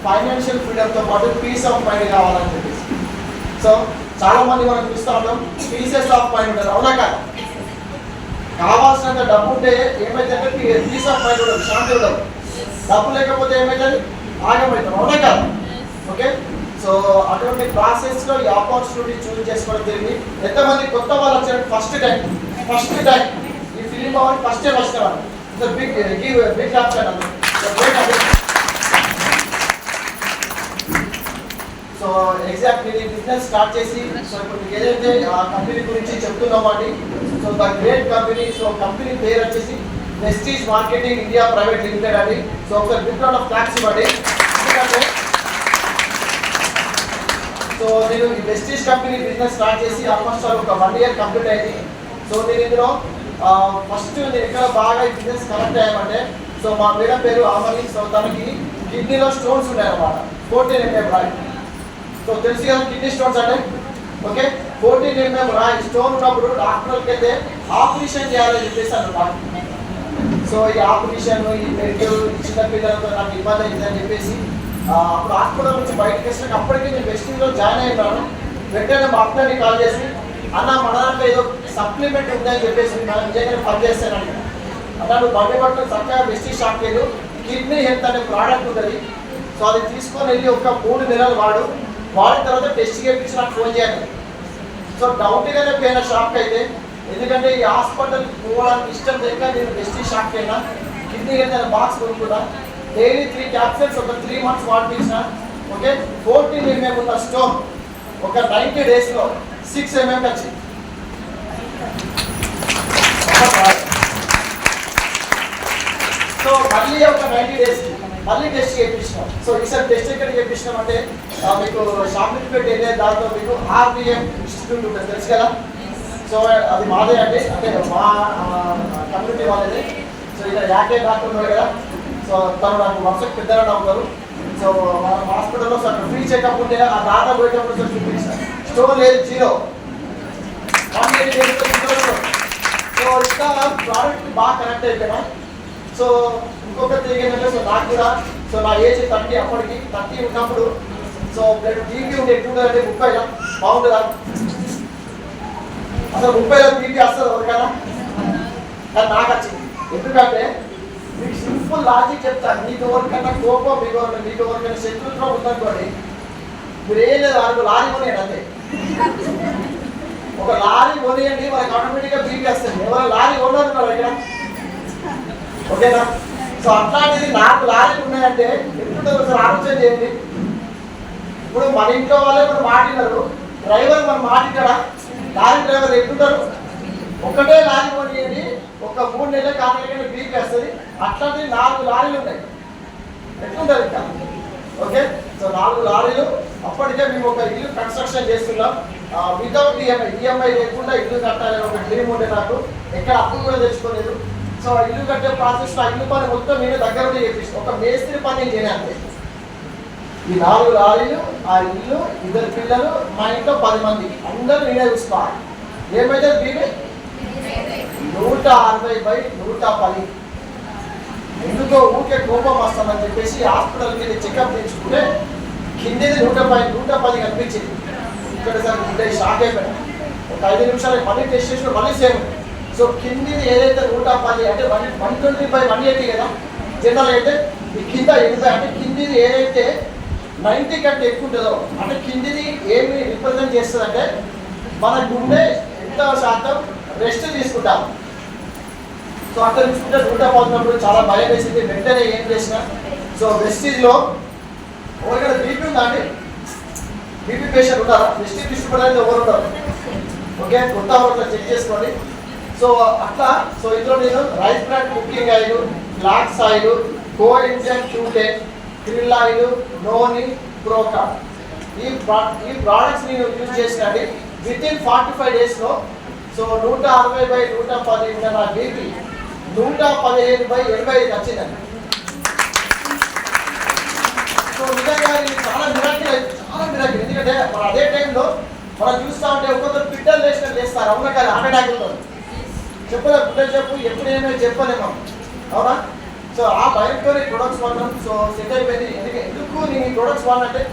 Financial ఫ్రీడమ్తో పాటు piece of mind కావాలని చెప్పేసి. సో చాలా మంది మనం చూస్తూ ఉంటాం, పీసెస్ ఆఫ్ మైండ్ ఉంటారు, అవునా కాదు? కావాల్సినంత డబ్బు ఉంటే ఏమైతే పీస్ ఆఫ్ మైండ్ ఉండదు, శాంతి ఉండదు. డబ్బు లేకపోతే ఏమైతుంది, ఆగమవుతాం, అవునా కాదు? ఓకే, సో అటువంటి ప్రాసెస్లో ఈ ఆపర్చునిటీ చూస్ చేసుకోవడం జరిగింది. ఎంతమంది కొత్త వాళ్ళు వచ్చారు ఫస్ట్ టైం ఈ ఫిలిం భవన్ ఫస్ట్ టైం వచ్చిన వాళ్ళు? So big big option. So exact ఇది బిజినెస్ స్టార్ట్ చేసి సో ఇప్పుడు మీకు ఏదైతే ఆ కంపెనీ గురించి చెప్తున్నామండి, so the great company. So company పేరు వచ్చేసి Vestige marketing India private limited అండి. సో ఒకసారి బిగ్ రౌండ్ ఆఫ్ క్లాప్స్ ఇవ్వండి. ఎందుకంటే సో నేను ఈ వెస్టీజ్ కంపెనీ బిజినెస్ స్టార్ట్ చేసి ఆల్మోస్ట్ ఒక 1 year కంప్లీట్ అయింది. సో నేను ఇందులో ఫస్ట్ నేను ఎక్కడ బాగా ఈ బిజినెస్ కనెక్ట్ అయ్యామంటే, సో మా మేడం పేరు ఆమని. సో తనకి కిడ్నీలో స్టోన్స్ ఉన్నాయన్నమాట, 14 mm రాయి. సో తెలుసు కదా కిడ్నీ స్టోన్స్ అంటే. ఓకే, 14 mm రాయి స్టోన్ ఉన్నప్పుడు డాక్టర్కి వెళ్తే ఆపరేషన్ చేయాలని చెప్పేసి అన్నారు. సో ఈ ఆపరేషన్ ఈ మెడికల్ చిన్న పిల్లలతో నాకు ఇబ్బంది అయిందని చెప్పేసి అప్పుడు హాస్పిటల్ నుంచి బయటకు వచ్చినాక అప్పటికే నేను వెస్టింగ్లో జాయిన్ అయినాను. వెంటనే మా అక్కని కాల్ చేసి, అన్న మన దాంట్లో ఏదో సప్లిమెంట్ ఉందని చెప్పేసి మనం నిజంగానే పనిచేస్తానండి అన్న, నువ్వు బండి పట్ల చక్కగా వెస్టీజ్ షాప్కి వెళ్ళు, కిడ్నీ హెల్త్ అనే ప్రోడక్ట్ ఉంటుంది. సో అది తీసుకొని వెళ్ళి ఒక 3 నెలలు వాడిన తర్వాత టెస్ట్ చేయించి నాకు ఫోన్ చేయాలి. సో డౌట్గానే పోయిన షాప్కి అయితే, ఎందుకంటే ఈ హాస్పిటల్ పోవడానికి ఇష్టం లేక నేను వెస్టీజ్ షాప్కి అయినా కిడ్నీ హెల్త్ అనే బాక్స్ కొనుక్కున్నా. డైలీ 3 క్యాప్సూల్స్ ఒక 3 months వాడిపించిన. ఓకే, 14 mm ఉన్న స్టోన్ ఒక 90 daysలో 6 mm వచ్చింది. సో మళ్ళీ ఒక 90 daysకి మళ్ళీ టెస్ట్ చేయించినాం. సో ఈసారి టెస్ట్ ఎక్కడ చేయించినాం అంటే మీకు షాప్లిపేట్ వెళ్ళే దాంట్లో మీకు RBM ఇన్స్టిట్యూట్ ఉంటుంది, తెలుసు కదా? సో అది మాదే అండి, అంటే మా కమ్యూనిటీ వాళ్ళది. సో ఇక్కడ యాకే డాక్టర్ ఉన్నారు కదా, సో తను నాకు వర్షకు పెద్దగా ఉంటారు. సో మన హాస్పిటల్లో సార్ ఫ్రీ చెకప్ ఉంటే ఆ దాదా పోయేటప్పుడు సార్ చూపించాను, స్టోన్ లేదు, 0. సో ఇంకా ప్రోడక్ట్ బాగా కనెక్ట్ అయిపోయినా. సో ఇంకొక థింగ్ ఏంటంటే, సో నాకు కూడా సో నా ఏజ్ 30, అప్పటికి 30 ఉన్నప్పుడు సో బ్లడ్ బీపీ ఉంటే ఎట్లుంటుందంటే 30 బాగుంటుందా? అసలు 30 బీపీ వస్తుంది ఎవరికైనా? కానీ నాకు వచ్చింది. ఎందుకంటే మీకు సింపుల్ లాజిక్ చెప్తాను, మీకు ఎవరికైనా కోపం, మీకు ఎవరికైనా శత్రుత్వం ఉందనుకోండి, మీరు ఏం లేదు, వాళ్ళకు లారీ కొనియండి అంతే. ఒక లారీ కొనియండి, వాళ్ళకి ఆటోమేటిక్గా బీపీ వస్తుంది. ఎవరైనా లారీ కొన్నారు ఇక్కడ, ఓకేనా? సో అట్లాంటిది నాకు లారీలు ఉన్నాయంటే ఎప్పుడు ఒకసారి ఆలోచన చేయండి. ఇప్పుడు మన ఇంట్లో వాళ్ళే మనం మాట్లాడారు, డ్రైవర్ మనం మాట్లాడా, లారీ డ్రైవర్ ఎట్లుంటారు? ఒకటే లారీ కొనియండి, ఒక 3 నెలలకు ఆటోమేటిక్గా బీపీ వస్తుంది. అట్లాంటివి 4 లారీలు ఉన్నాయి, ఎట్లుంటుంది ఇంకా? ఓకే, సో 4 లారీలు. అప్పటికే మేము ఒక ఇల్లు కన్స్ట్రక్షన్ చేస్తున్నాం వితౌట్ ఈఎంఐ లేకుండా ఇల్లు కట్టాలని ఒక డ్రీమ్ ఉండే నాకు. ఎక్కడ అప్పులు కూడా తెచ్చుకోలేదు. సో ఇల్లు కట్టే ప్రాసెస్లో ఇల్లు పని మొత్తం నేను దగ్గర ఉండి చేపిస్తాను, ఒక మేస్త్రి పని నేను చేయను. ఈ 4 లారీలు, ఆ ఇల్లు, 2 పిల్లలు, మా ఇంట్లో 10 మంది, అందరూ నేనే చూసుకోవాలి. ఏమైతే బీపీ 160/110. ఎందుకో ఊరికే కోపం వస్తామని చెప్పేసి హాస్పిటల్కి వెళ్ళి చెకప్ తెచ్చుకుంటే కిందిది 110 కనిపించింది. ఇక్కడ సార్ ఇదే షాక్ అయిపోయాను. ఒక 5 నిమిషాలు మళ్ళీ టెస్ట్ చేసిన మళ్ళీ సేమ్. సో కిందిది ఏదైతే 110 అంటే 120/180 కదా జనరల్ అయితే, ఈ కింద 80 అంటే కిందిది ఏదైతే 90 కంటే ఎక్కువ ఉంటుందో, అంటే కిందిది ఏమి రిప్రజెంట్ చేస్తుంది అంటే మన గుండె ఎంత శాతం రెస్ట్ తీసుకుంటాం. సో అక్కడ చూసుకుంటే 110 చాలా భయం వేసింది. వెంటనే ఏం చేసిన, సో వెస్టీజ్లో ఎవరికైనా బీపీ ఉందా అండి? బీపీ పేషెంట్ ఉన్నారా? వెస్టీజ్ తీసుకోవడానికి ఎవరు ఉంటారు? ఓకే, కొత్త వాళ్ళు చెక్ చేసుకోండి. సో అట్లా సో ఇందులో నేను rice bran cooking oil, flax oil, coenzyme Q10, krill oil, noni, ప్రోకా, ఈ ప్రోడక్ట్స్ నేను యూజ్ చేసినండి. వితిన్ 45 daysలో సో 160/110 ఉన్న నా బీపీ 115/85 వచ్చిందండి. సో నిజంగా ఇది చాలా మిరాకిల్, ఎందుకంటే మన అదే టైంలో మనం చూస్తూ ఉంటే ఒక్కొక్కరు పిట్టలు లేస్తారు, అవునా కాదు? హార్ట్ అటాక్ ఉంటుంది, చెప్పలే పిల్లలు చెప్పు, ఎప్పుడు ఏమైనా చెప్పలేము, అవునా? సో ఆ భయంతో ప్రొడక్ట్స్ మాత్రం సో సెట్ అయిపోయింది. ఎందుకు నేను ప్రొడక్ట్స్ వాడినంటే